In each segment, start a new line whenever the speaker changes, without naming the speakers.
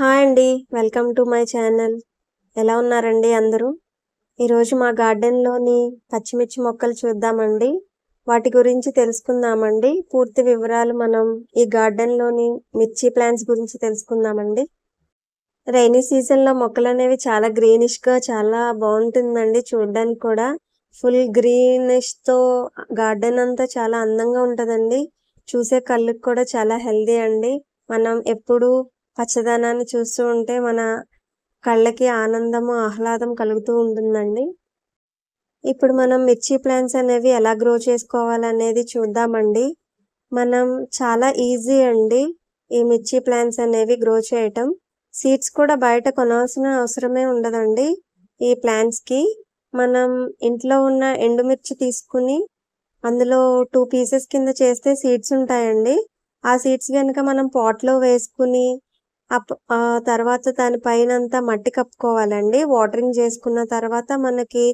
Hi అండి. Welcome to my channel. ఎలా ఉన్నారండి అందరూ? ఈరోజు మా గార్డెన్‌లోని పచ్చిమిర్చి మొక్కలు చూద్దామండి. వాటి గురించి తెలుసుకుందామండి. పూర్తి వివరాలు మనం ఈ గార్డెన్‌లోని మిర్చి ప్లాంట్స్ గురించి తెలుసుకుందామండి. రైనీ సీజన్‌లో మొక్కలనేవి చాలా గ్రీనిష్‌గా చాలా బావుంటుందండి చూడ్డానికి కూడా. ఫుల్ గ్రీనిష్‌తో గార్డెన్ అంతా చాలా అందంగా ఉంటదండి. చూసే కళ్ళకి కూడా చాలా హెల్తీ అండి. మనం ఎప్పుడూ పచ్చదనాన్ని చూస్తూ ఉంటే మన కళ్ళకి ఆనందము, ఆహ్లాదం కలుగుతూ ఉంటుందండి. ఇప్పుడు మనం మిర్చి ప్లాంట్స్ అనేవి ఎలా గ్రో చేసుకోవాలనేది చూద్దామండి. మనం చాలా ఈజీ అండి ఈ మిర్చి ప్లాంట్స్ అనేవి గ్రో చేయటం. సీడ్స్ కూడా బయట కొనాల్సిన అవసరమే ఉండదండి ఈ ప్లాంట్స్‌కి. మనం ఇంట్లో ఉన్న ఎండుమిర్చి తీసుకొని అందులో 2 పీసెస్ కింద చేస్తే సీడ్స్ ఉంటాయండి. ఆ సీడ్స్ గనుక మనం పాట్‌లో వేసుకొని తర్వాత దాని పైనంతా మట్టి కప్పుకోవాలండి. వాటరింగ్ చేసుకున్న తర్వాత మనకి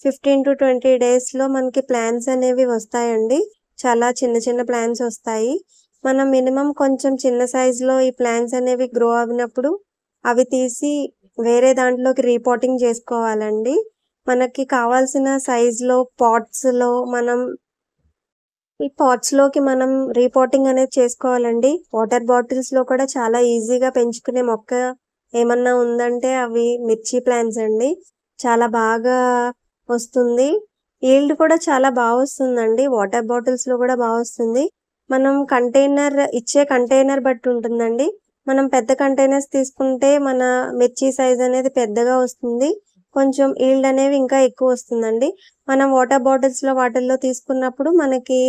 15-20 డేస్‌లో మనకి ప్లాంట్స్ అనేవి వస్తాయండి. చాలా చిన్న చిన్న ప్లాంట్స్ వస్తాయి. మనం మినిమమ్ కొంచెం చిన్న సైజులో ఈ ప్లాంట్స్ అనేవి గ్రో అవినప్పుడు అవి తీసి వేరే దాంట్లోకి రీపాటింగ్ చేసుకోవాలండి. మనకి కావాల్సిన సైజులో పాట్స్‌లో మనం ఈ పాట్స్‌లోకి మనం రీపాటింగ్ అనేది చేసుకోవాలండి. వాటర్ బాటిల్స్‌లో కూడా చాలా ఈజీగా పెంచుకునే మొక్క ఏమన్నా ఉందంటే అవి మిర్చి ప్లాంట్స్ అండి. చాలా బాగా వస్తుంది. ఈల్డ్ కూడా చాలా వస్తుందండి. వాటర్ బాటిల్స్‌లో కూడా వస్తుంది. మనం ఇచ్చే కంటైనర్ బట్టి ఉంటుందండి. మనం పెద్ద కంటైనర్స్ తీసుకుంటే మన మిర్చి సైజ్ అనేది పెద్దగా వస్తుంది. కొంచెం ఈల్డ్ అనేవి ఇంకా ఎక్కువ వస్తుందండి. మనం వాటర్ బాటిల్స్‌లో వాటిల్లో తీసుకున్నప్పుడు మనకి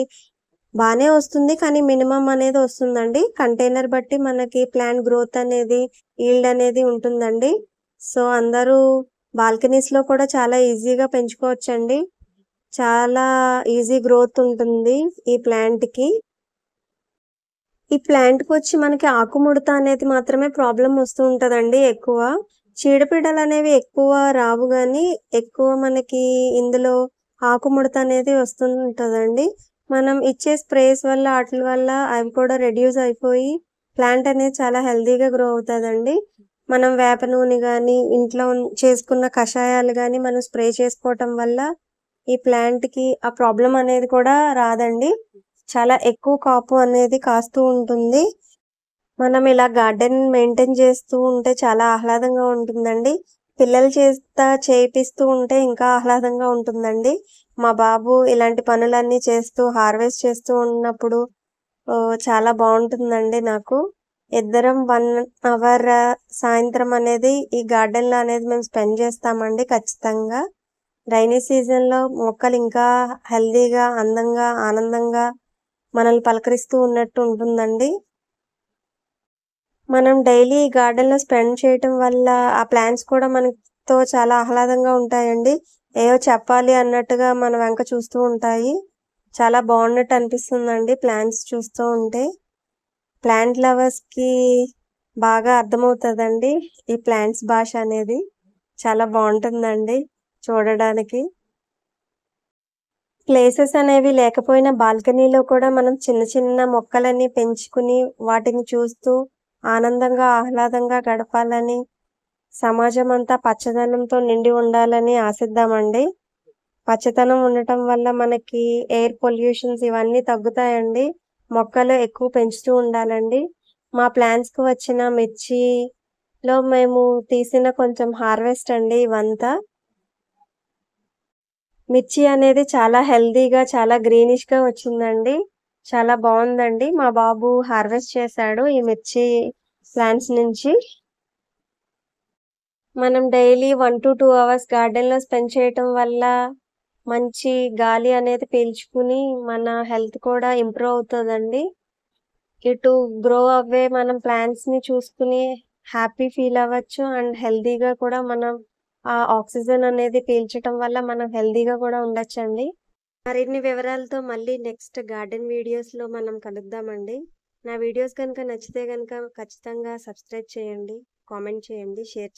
బానే వస్తుంది. కానీ మినిమమ్ అనేది వస్తుందండి. కంటైనర్ బట్టి మనకి ప్లాంట్ గ్రోత్ అనేది, ఈల్డ్ అనేది ఉంటుందండి. సో, అందరూ బాల్కనీస్‌లో కూడా చాలా ఈజీగా పెంచుకోవచ్చండి. చాలా ఈజీ గ్రోత్ ఉంటుంది ఈ ప్లాంట్‌కి. ఈ ప్లాంట్‌కొచ్చి మనకి ఆకుముడత అనేది మాత్రమే ప్రాబ్లమ్ వస్తూ ఉంటదండి ఎక్కువ. చీడపీడలనేవి ఎక్కువ రావు గానీ, ఎక్కువ మనకి ఇందులో ఆకుముడత అనేది వస్తుంటదండి. మనం ఇచ్చే స్ప్రేస్ వల్ల ఆటిల వల్ల అవి కూడా రెడ్యూస్ అయిపోయి ప్లాంట్ అనేది చాలా హెల్తీగా గ్రో అవుతదండి. మనం వేప నూనె గానీ, ఇంట్లో చేసుకున్న కషాయాలు గానీ మనం స్ప్రే చేసుకోవటం వల్ల ఈ ప్లాంట్‌కి ఆ ప్రాబ్లమ్ అనేది కూడా రాదండి. చాలా ఎక్కువ కాపు అనేది కాస్తూ ఉంటుంది. మనం ఇలా గార్డెన్ మెయింటైన్ చేస్తూ ఉంటే చాలా ఆహ్లాదంగా ఉంటుందండి. పిల్లల చేత చేపిస్తూ ఉంటే ఇంకా ఆహ్లాదంగా ఉంటుందండి. మా బాబు ఇలాంటి పనులన్నీ చేస్తూ హార్వెస్ట్ చేస్తూ ఉన్నప్పుడు చాలా బావుంటుందండి నాకు. ఇద్దరం 1 అవర్ సాయంత్రం అనేది ఈ గార్డెన్‌లో అనేది మేము స్పెండ్ చేస్తామండి ఖచ్చితంగా. రైనీ సీజన్‌లో మొక్కలు ఇంకా హెల్తీగా, అందంగా, ఆనందంగా మనల్ని పలకరిస్తూ ఉన్నట్టు ఉంటుందండి. మనం డైలీ గార్డెన్‌లో స్పెండ్ చేయటం వల్ల ఆ ప్లాంట్స్ కూడా మనతో చాలా ఆహ్లాదంగా ఉంటాయండి. ఏవో చెప్పాలి అన్నట్టుగా మన వెంక చూస్తూ ఉంటాయి. చాలా బావున్నట్టు అనిపిస్తుందండి ప్లాంట్స్ చూస్తూ ఉంటే. ప్లాంట్ లవర్స్‌కి బాగా అర్థమవుతదండి ఈ ప్లాంట్స్ భాష అనేది. చాలా బావుంటుందండి చూడడానికి. ప్లేసెస్ అనేవి లేకపోయినా బాల్కనీలో కూడా మనం చిన్న చిన్న మొక్కలన్నీ పెంచుకుని వాటిని చూస్తూ ఆనందంగా, ఆహ్లాదంగా గడపాలని, సమాజమంతా పచ్చదనంతో నిండి ఉండాలని ఆశిద్దామండి. పచ్చదనం ఉండటం వల్ల మనకి ఎయిర్ పొల్యూషన్స్ ఇవన్నీ తగ్గుతాయండి. మొక్కలు ఎక్కువ పెంచుతూ ఉండాలండి. మా ప్లాంట్స్‌కి వచ్చిన మిర్చిలో మేము తీసిన కొంచెం హార్వెస్ట్ అండి ఇవంతా. మిర్చి అనేది చాలా హెల్తీగా, చాలా గ్రీనిష్‌గా వచ్చిందండి. చాలా బావుందండి. మా బాబు హార్వెస్ట్ చేశాడు ఈ మిర్చి ప్లాంట్స్ నుంచి. మనం డైలీ 1-2 అవర్స్ గార్డెన్‌లో స్పెండ్ చేయటం వల్ల మంచి గాలి అనేది పీల్చుకుని మన హెల్త్ కూడా ఇంప్రూవ్ అవుతదండి. ఇటు గ్రో అవ్వే మనం ప్లాంట్స్‌ని చూసుకుని హ్యాపీ ఫీల్ అవ్వచ్చు. అండ్ హెల్తీగా కూడా మనం ఆ ఆక్సిజన్ అనేది పీల్చటం వల్ల మనం హెల్తీగా కూడా ఉండొచ్చండి. మరిన్ని వివరాలతో మళ్ళీ నెక్స్ట్ గార్డెన్ వీడియోస్‌లో మనం కలుద్దామండి. నా వీడియోస్ గనుక నచ్చితే గనుక ఖచ్చితంగా సబ్స్క్రైబ్ చేయండి, కామెంట్ చేయండి, షేర్ చేయండి.